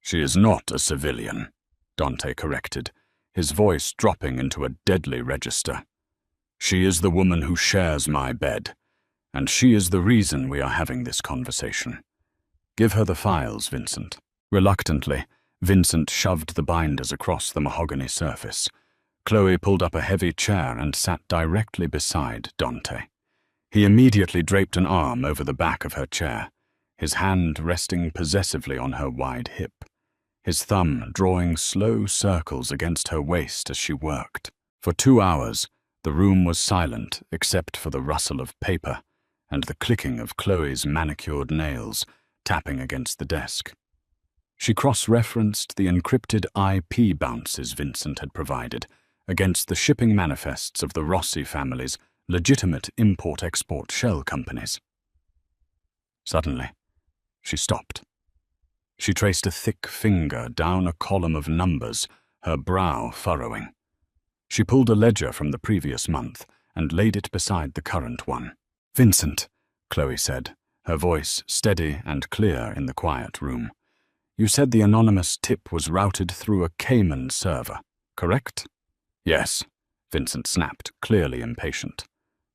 "She is not a civilian," Dante corrected, his voice dropping into a deadly register. "She is the woman who shares my bed, and she is the reason we are having this conversation. Give her the files, Vincent." Reluctantly, Vincent shoved the binders across the mahogany surface. Chloe pulled up a heavy chair and sat directly beside Dante. He immediately draped an arm over the back of her chair, his hand resting possessively on her wide hip, his thumb drawing slow circles against her waist as she worked. For 2 hours, the room was silent except for the rustle of paper and the clicking of Chloe's manicured nails tapping against the desk. She cross-referenced the encrypted IP bounces Vincent had provided against the shipping manifests of the Rossi family's legitimate import-export shell companies. Suddenly, she stopped. She traced a thick finger down a column of numbers, her brow furrowing. She pulled a ledger from the previous month and laid it beside the current one. "Vincent," Chloe said, her voice steady and clear in the quiet room. "You said the anonymous tip was routed through a Cayman server, correct?" "Yes," Vincent snapped, clearly impatient.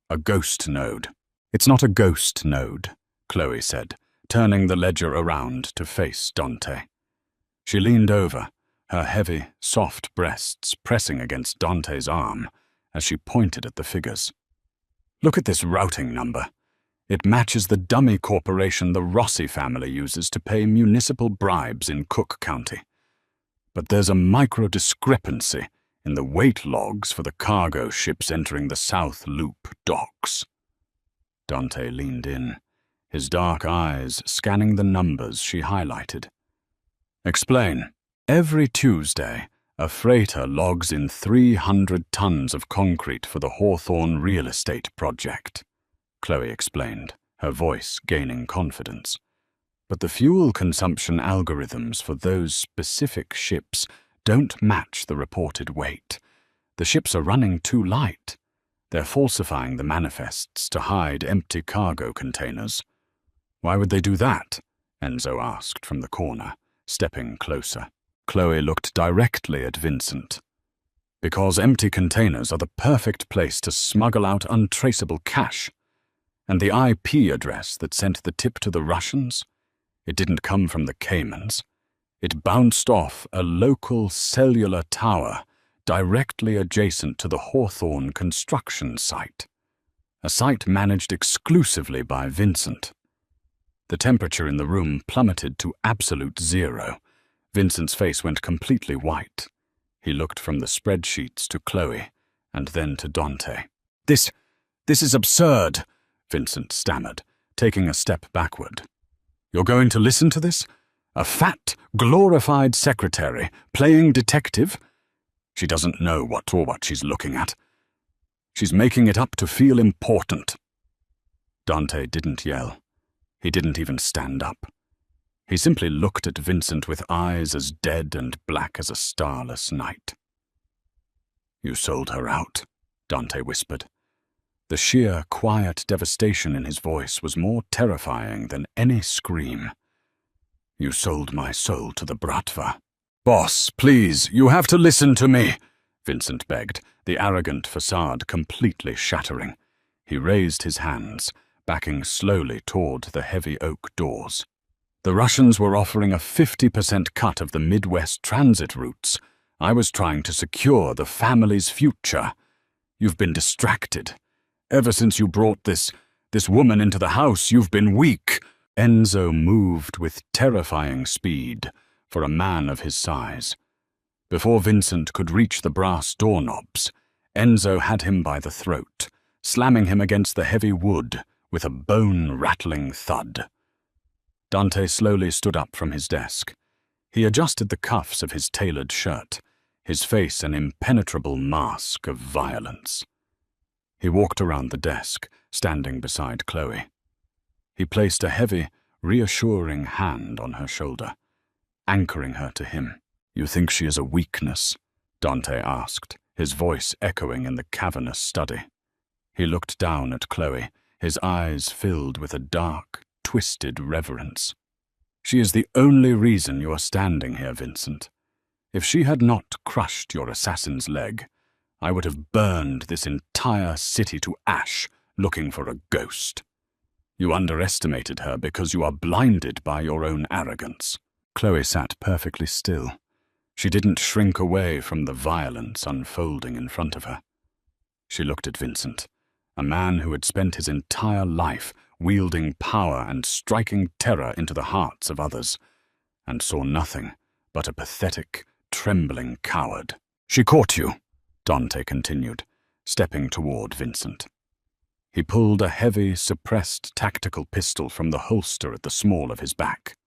"A ghost node." "It's not a ghost node," Chloe said, turning the ledger around to face Dante. She leaned over, her heavy, soft breasts pressing against Dante's arm as she pointed at the figures. "Look at this routing number. It matches the dummy corporation the Rossi family uses to pay municipal bribes in Cook County. But there's a micro-discrepancy in the weight logs for the cargo ships entering the South Loop docks." Dante leaned in, his dark eyes scanning the numbers she highlighted. "Explain." "Every Tuesday, a freighter logs in 300 tons of concrete for the Hawthorne real estate project," Chloe explained, her voice gaining confidence. "But the fuel consumption algorithms for those specific ships don't match the reported weight. The ships are running too light. They're falsifying the manifests to hide empty cargo containers." "Why would they do that?" Enzo asked from the corner, stepping closer. Chloe looked directly at Vincent. "Because empty containers are the perfect place to smuggle out untraceable cash. And the IP address that sent the tip to the Russians? It didn't come from the Caymans. It bounced off a local cellular tower directly adjacent to the Hawthorne construction site, a site managed exclusively by Vincent." The temperature in the room plummeted to absolute zero. Vincent's face went completely white. He looked from the spreadsheets to Chloe, and then to Dante. This is absurd," Vincent stammered, taking a step backward. "You're going to listen to this? A fat, glorified secretary playing detective? She doesn't know what she's looking at. She's making it up to feel important." Dante didn't yell. He didn't even stand up. He simply looked at Vincent with eyes as dead and black as a starless night. "You sold her out," Dante whispered. The sheer, quiet devastation in his voice was more terrifying than any scream. "You sold my soul to the Bratva." "Boss, please, you have to listen to me," Vincent begged, the arrogant facade completely shattering. He raised his hands, backing slowly toward the heavy oak doors. "The Russians were offering a 50% cut of the Midwest transit routes. I was trying to secure the family's future. You've been distracted. Ever since you brought this woman into the house, you've been weak." Enzo moved with terrifying speed for a man of his size. Before Vincent could reach the brass doorknobs, Enzo had him by the throat, slamming him against the heavy wood with a bone-rattling thud. Dante slowly stood up from his desk. He adjusted the cuffs of his tailored shirt, his face an impenetrable mask of violence. He walked around the desk, standing beside Chloe. He placed a heavy, reassuring hand on her shoulder, anchoring her to him. "You think she is a weakness?" Dante asked, his voice echoing in the cavernous study. He looked down at Chloe, his eyes filled with a dark, twisted reverence. "She is the only reason you are standing here, Vincent. If she had not crushed your assassin's leg, I would have burned this entire city to ash looking for a ghost. You underestimated her because you are blinded by your own arrogance." Chloe sat perfectly still. She didn't shrink away from the violence unfolding in front of her. She looked at Vincent, a man who had spent his entire life wielding power and striking terror into the hearts of others, and saw nothing but a pathetic, trembling coward. "She caught you," Dante continued, stepping toward Vincent. He pulled a heavy, suppressed tactical pistol from the holster at the small of his back.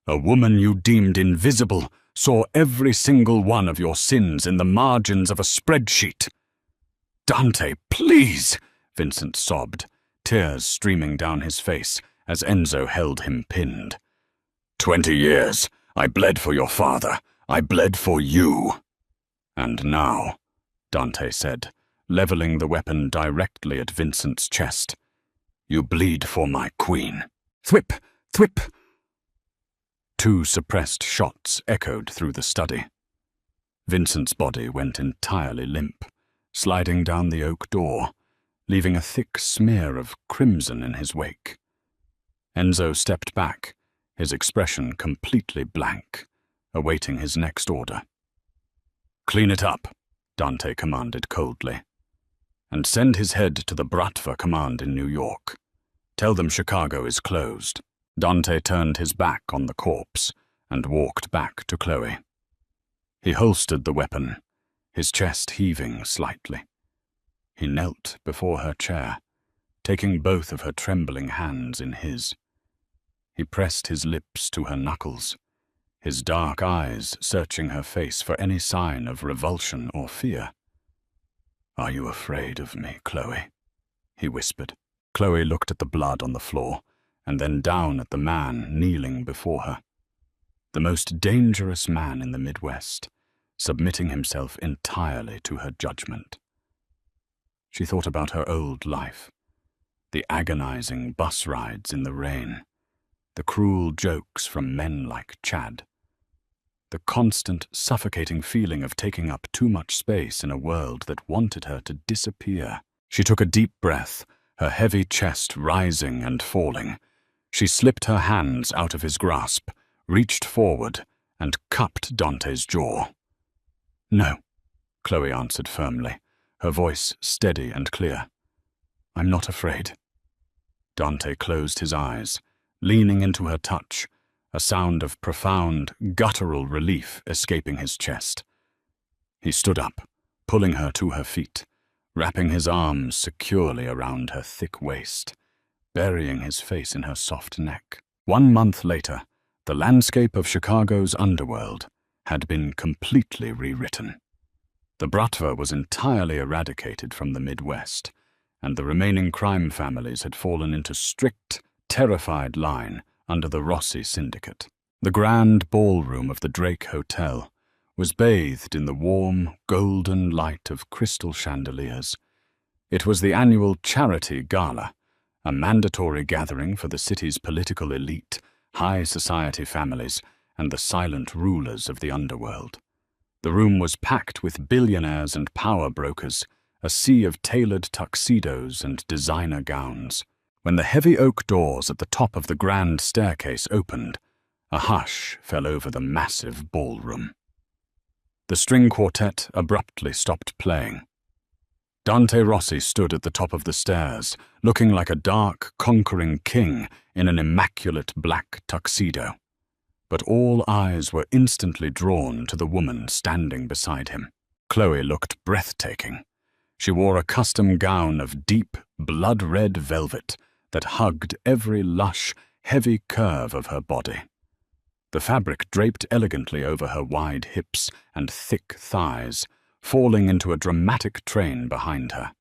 "A woman you deemed invisible saw every single one of your sins in the margins of a spreadsheet." "Dante, please!" Vincent sobbed, tears streaming down his face as Enzo held him pinned. 20 years. I bled for your father. I bled for you." "And now," Dante said, leveling the weapon directly at Vincent's chest, "you bleed for my queen." "Thwip! Thwip!" 2 suppressed shots echoed through the study. Vincent's body went entirely limp, sliding down the oak door, leaving a thick smear of crimson in his wake. Enzo stepped back, his expression completely blank, awaiting his next order. "Clean it up," Dante commanded coldly, "and send his head to the Bratva command in New York. Tell them Chicago is closed." Dante turned his back on the corpse and walked back to Chloe. He holstered the weapon, his chest heaving slightly. He knelt before her chair, taking both of her trembling hands in his. He pressed his lips to her knuckles, his dark eyes searching her face for any sign of revulsion or fear. "Are you afraid of me, Chloe?" he whispered. Chloe looked at the blood on the floor, and then down at the man kneeling before her. The most dangerous man in the Midwest, submitting himself entirely to her judgment. She thought about her old life, the agonizing bus rides in the rain, the cruel jokes from men like Chad, the constant, suffocating feeling of taking up too much space in a world that wanted her to disappear. She took a deep breath, her heavy chest rising and falling. She slipped her hands out of his grasp, reached forward, and cupped Dante's jaw. "No," Chloe answered firmly, her voice steady and clear. "I'm not afraid." Dante closed his eyes, leaning into her touch, a sound of profound, guttural relief escaping his chest. He stood up, pulling her to her feet, wrapping his arms securely around her thick waist, burying his face in her soft neck. 1 month later, the landscape of Chicago's underworld had been completely rewritten. The Bratva was entirely eradicated from the Midwest, and the remaining crime families had fallen into strict, terrified line under the Rossi Syndicate. The grand ballroom of the Drake Hotel was bathed in the warm, golden light of crystal chandeliers. It was the annual charity gala, a mandatory gathering for the city's political elite, high society families, and the silent rulers of the underworld. The room was packed with billionaires and power brokers, a sea of tailored tuxedos and designer gowns. When the heavy oak doors at the top of the grand staircase opened, a hush fell over the massive ballroom. The string quartet abruptly stopped playing. Dante Rossi stood at the top of the stairs, looking like a dark, conquering king in an immaculate black tuxedo. But all eyes were instantly drawn to the woman standing beside him. Chloe looked breathtaking. She wore a custom gown of deep, blood-red velvet that hugged every lush, heavy curve of her body. The fabric draped elegantly over her wide hips and thick thighs, falling into a dramatic train behind her.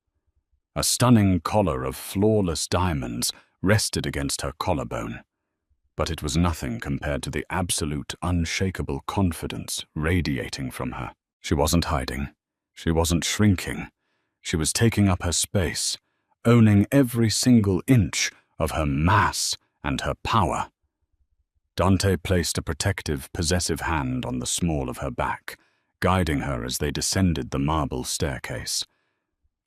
A stunning collar of flawless diamonds rested against her collarbone, but it was nothing compared to the absolute, unshakable confidence radiating from her. She wasn't hiding. She wasn't shrinking. She was taking up her space, owning every single inch of her mass and her power. Dante placed a protective, possessive hand on the small of her back, guiding her as they descended the marble staircase.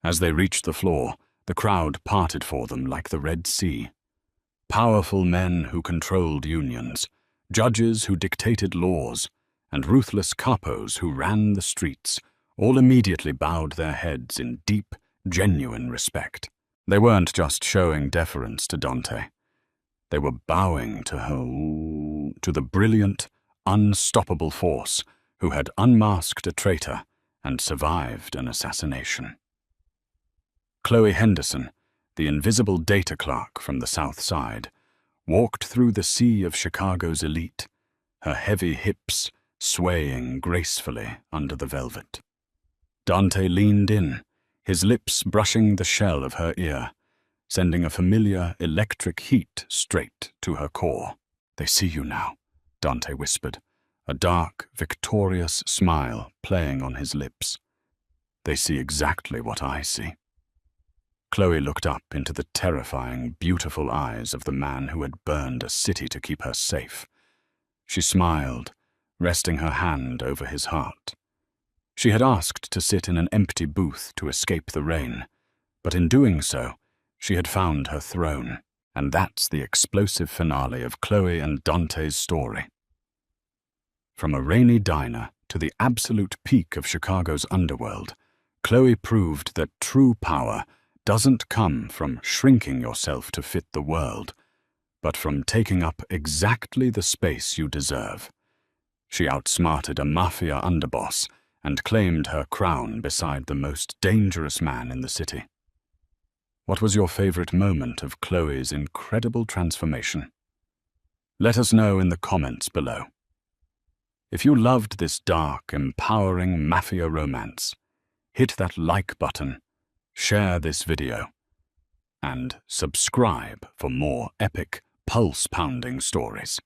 As they reached the floor, the crowd parted for them like the Red Sea. Powerful men who controlled unions, judges who dictated laws, and ruthless capos who ran the streets, all immediately bowed their heads in deep, genuine respect. They weren't just showing deference to Dante. They were bowing to her, to the brilliant, unstoppable force who had unmasked a traitor and survived an assassination. Chloe Henderson, the invisible data clerk from the South Side, walked through the sea of Chicago's elite, her heavy hips swaying gracefully under the velvet. Dante leaned in, his lips brushing the shell of her ear, sending a familiar electric heat straight to her core. "They see you now," Dante whispered, a dark, victorious smile playing on his lips. "They see exactly what I see." Chloe looked up into the terrifying, beautiful eyes of the man who had burned a city to keep her safe. She smiled, resting her hand over his heart. She had asked to sit in an empty booth to escape the rain, but in doing so, she had found her throne, and that's the explosive finale of Chloe and Dante's story. From a rainy diner to the absolute peak of Chicago's underworld, Chloe proved that true power doesn't come from shrinking yourself to fit the world, but from taking up exactly the space you deserve. She outsmarted a Mafia underboss and claimed her crown beside the most dangerous man in the city. What was your favorite moment of Chloe's incredible transformation? Let us know in the comments below. If you loved this dark, empowering Mafia romance, hit that like button, share this video, and subscribe for more epic, pulse-pounding stories.